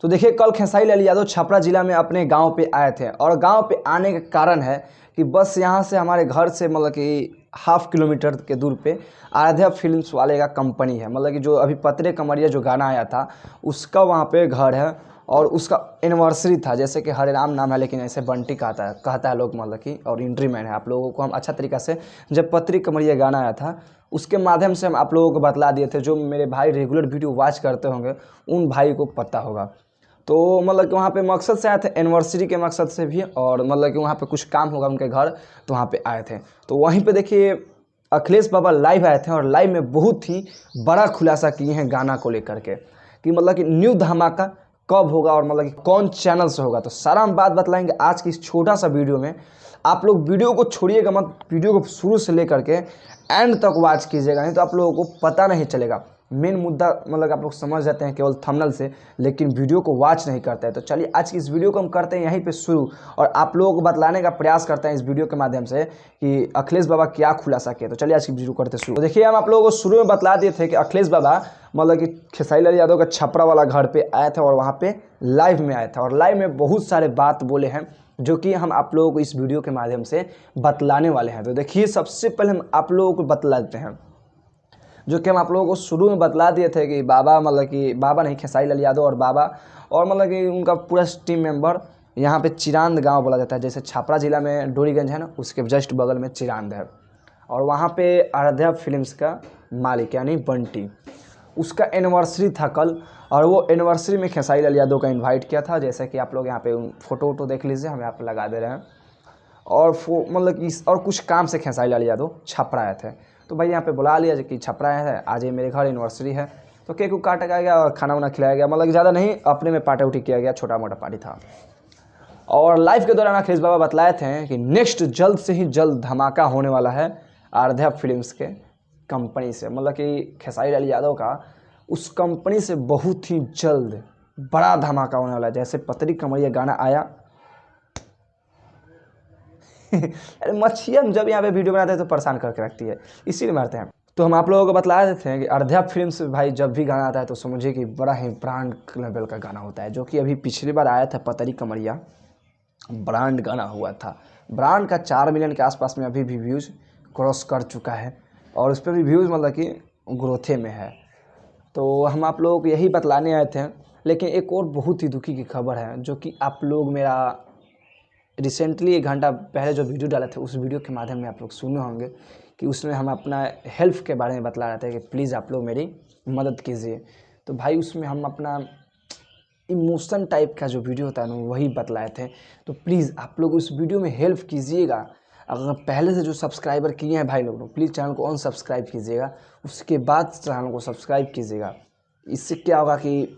तो देखिए, कल खेसारी लाल यादव छपरा जिला में अपने गांव पे आए थे और गांव पे आने का कारण है कि बस यहाँ से हमारे घर से मतलब कि हाफ किलोमीटर के दूर पे आराध्या फिल्म्स वाले का कंपनी है। मतलब कि जो अभी पतरे कमरिया जो गाना आया था उसका वहाँ पे घर है और उसका एनिवर्सरी था। जैसे कि हरे राम नाम है लेकिन ऐसे बंटी कहता है लोग, मतलब कि और एंट्री मैन है। आप लोगों को हम अच्छा तरीक़ा से जब पतरी कमरिया गाना आया था उसके माध्यम से हम आप लोगों को बतला दिए थे। जो मेरे भाई रेगुलर वीडियो वॉच करते होंगे उन भाई को पता होगा। तो मतलब कि वहाँ पे मकसद से आए थे, एनिवर्सरी के मकसद से भी, और मतलब कि वहाँ पे कुछ काम होगा उनके घर तो वहाँ पे आए थे। तो वहीं पे देखिए अखिलेश बाबा लाइव आए थे और लाइव में बहुत ही बड़ा खुलासा किए हैं गाना को लेकर के कि मतलब कि न्यू धमाका कब होगा और मतलब कि कौन चैनल से होगा। तो सारा हम बात बतलाएंगे आज की इस छोटा सा वीडियो में। आप लोग वीडियो को छोड़िएगा मत, वीडियो को शुरू से लेकर के एंड तक वॉच कीजिएगा, नहीं तो आप लोगों को पता नहीं चलेगा। मेन मुद्दा मतलब आप लोग समझ जाते हैं केवल थंबनेल से, लेकिन वीडियो को वॉच नहीं करते हैं। तो चलिए आज की इस वीडियो को हम करते हैं यहीं पे शुरू और आप लोगों को बतलाने का प्रयास करते हैं इस वीडियो के माध्यम से कि अखिलेश बाबा क्या खुलासा किया। तो चलिए आज की वीडियो करते शुरू। तो देखिए, हम आप लोगों को शुरू में बतला दिए थे कि अखिलेश बाबा मतलब कि खेसारी लाल यादव का छपरा वाला घर पे आए थे और वहाँ पे लाइव में आए थे और लाइव में बहुत सारे बात बोले हैं जो कि हम आप लोगों को इस वीडियो के माध्यम से बतलाने वाले हैं। तो देखिए, सबसे पहले हम आप लोगों को बतला देते हैं जो कि हम आप लोगों को शुरू में बतला दिए थे कि बाबा मतलब कि बाबा नहीं, खेसारी लाल यादव और बाबा और मतलब कि उनका पूरा टीम मेंबर यहाँ पे चिरांद गांव बोला जाता है। जैसे छपरा जिला में डोरीगंज है ना, उसके जस्ट बगल में चिरांद है और वहाँ पे आराध्या फिल्म्स का मालिक यानी बंटी, उसका एनिवर्सरी था कल और वो एनिवर्सरी में खेसारी लाल यादव का इन्वाइट किया था। जैसे कि आप लोग यहाँ पे फ़ोटो वोटो देख लीजिए, हम यहाँ पे लगा दे रहे हैं। और मतलब कि और कुछ काम से खेसारी लाल यादव छपरा आए थे तो भाई यहाँ पे बुला लिया कि छपरा है, आज ये मेरे घर एनिवर्सरी है। तो केक को काटा गया और खाना वाना खिलाया गया, मतलब ज़्यादा नहीं, अपने में पार्टी उटी किया गया, छोटा मोटा पार्टी था। और लाइव के दौरान अखिलेश बाबा बतलाए थे कि नेक्स्ट जल्द से ही जल्द धमाका होने वाला है आराध्या फिल्म्स के कंपनी से। मतलब कि खेसारी लाल यादव का उस कंपनी से बहुत ही जल्द बड़ा धमाका होने वाला है। जैसे पतरी कमरिया गाना आया अरे मच्छियाँ जब यहाँ पे वीडियो बनाते हैं तो परेशान करके रखती है, इसीलिए मारते हैं। तो हम आप लोगों को बतला देते हैं कि आराध्या फिल्म्स भाई जब भी गाना आता है तो समझिए कि बड़ा ही ब्रांड लेवल का गाना होता है। जो कि अभी पिछली बार आया था पतरी कमरिया, ब्रांड गाना हुआ था। ब्रांड का 4 मिलियन के आसपास में अभी भी व्यूज़ क्रॉस कर चुका है और उस पर भी व्यूज़ मतलब कि ग्रोथे में है। तो हम आप लोगों को यही बतलाने आए थे। लेकिन एक और बहुत ही दुखी की खबर है जो कि आप लोग मेरा रिसेंटली 1 घंटा पहले जो वीडियो डाले थे उस वीडियो के माध्यम में आप लोग सुने होंगे कि उसमें हम अपना हेल्थ के बारे में बतला रहे थे कि प्लीज़ आप लोग मेरी मदद कीजिए। तो भाई उसमें हम अपना इमोशन टाइप का जो वीडियो होता है ना वही बतलाए थे। तो प्लीज़ आप लोग उस वीडियो में हेल्प कीजिएगा। अगर पहले से जो सब्सक्राइबर किए हैं भाई लोग प्लीज़ चैनल को अनसब्सक्राइब कीजिएगा, उसके बाद चैनल को सब्सक्राइब कीजिएगा। इससे क्या होगा कि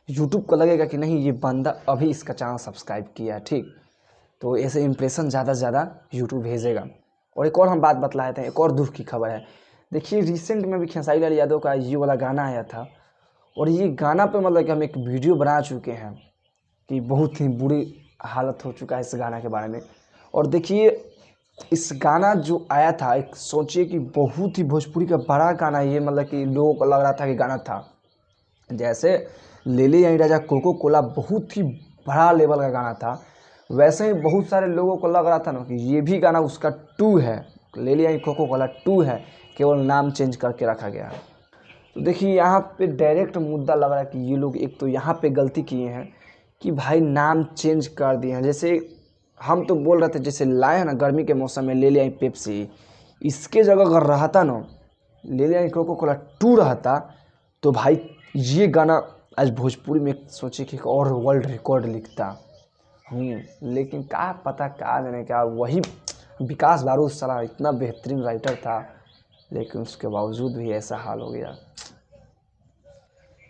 यूट्यूब को लगेगा कि नहीं ये बंदा अभी इसका चैनल सब्सक्राइब किया है, ठीक। तो ऐसे इंप्रेशन ज़्यादा से ज़्यादा यूट्यूब भेजेगा। और एक और हम बात बतलाए थे, एक और दुख की खबर है। देखिए, रिसेंट में भी खेसारी लाल यादव का ये वाला गाना आया था और ये गाना पे मतलब कि हम एक वीडियो बना चुके हैं कि बहुत ही बुरी हालत हो चुका है इस गाना के बारे में। और देखिए, इस गाना जो आया था एक सोचिए कि बहुत ही भोजपुरी का बड़ा गाना, ये मतलब कि लोगों को लग रहा था कि गाना था जैसे ले ले आई राजा कोको कोला, बहुत ही बड़ा लेवल का गाना था। वैसे ही बहुत सारे लोगों को लग रहा था ना कि ये भी गाना उसका 2 है, ले ले आई कोको कोला 2 है, केवल नाम चेंज करके रखा गया है। तो देखिए, यहाँ पे डायरेक्ट मुद्दा लग रहा है कि ये लोग एक तो यहाँ पे गलती किए हैं कि भाई नाम चेंज कर दिए हैं। जैसे हम तो बोल रहे थे जैसे लाए हैं ना गर्मी के मौसम में ले ले आई पेप्सी, इसके जगह अगर रहता ना ले ले आई कोको कोला 2 रहता तो भाई ये गाना आज भोजपुरी में सोचे कि एक और वर्ल्ड रिकॉर्ड लिखता। लेकिन क्या पता क्या जाने क्या, वही विकास बारूद साला इतना बेहतरीन राइटर था लेकिन उसके बावजूद भी ऐसा हाल हो गया।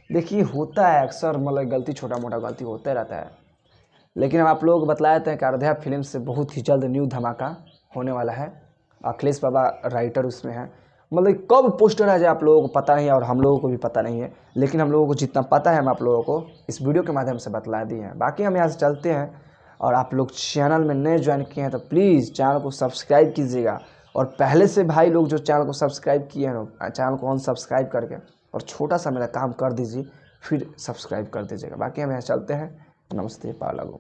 देखिए, होता है अक्सर, मतलब गलती छोटा मोटा गलती होता रहता है। लेकिन हम आप लोगों को बतलाए थे कि आराध्या फिल्म से बहुत ही जल्द न्यू धमाका होने वाला है। अखिलेश बाबा राइटर उसमें है, मतलब कब पोस्टर आ जाए आप लोगों को पता नहीं है और हम लोगों को भी पता नहीं है। लेकिन हम लोगों को जितना पता है हम आप लोगों को इस वीडियो के माध्यम से बतला दिए हैं। बाकी हम यहाँ से चलते हैं और आप लोग चैनल में नए ज्वाइन किए हैं तो प्लीज़ चैनल को सब्सक्राइब कीजिएगा। और पहले से भाई लोग जो चैनल को सब्सक्राइब किए हैं चैनल को अनसब्सक्राइब करके और छोटा सा मेरा काम कर दीजिए, फिर सब्सक्राइब कर दीजिएगा। बाकी हम यहाँ चलते हैं। नमस्ते, पाव लागू।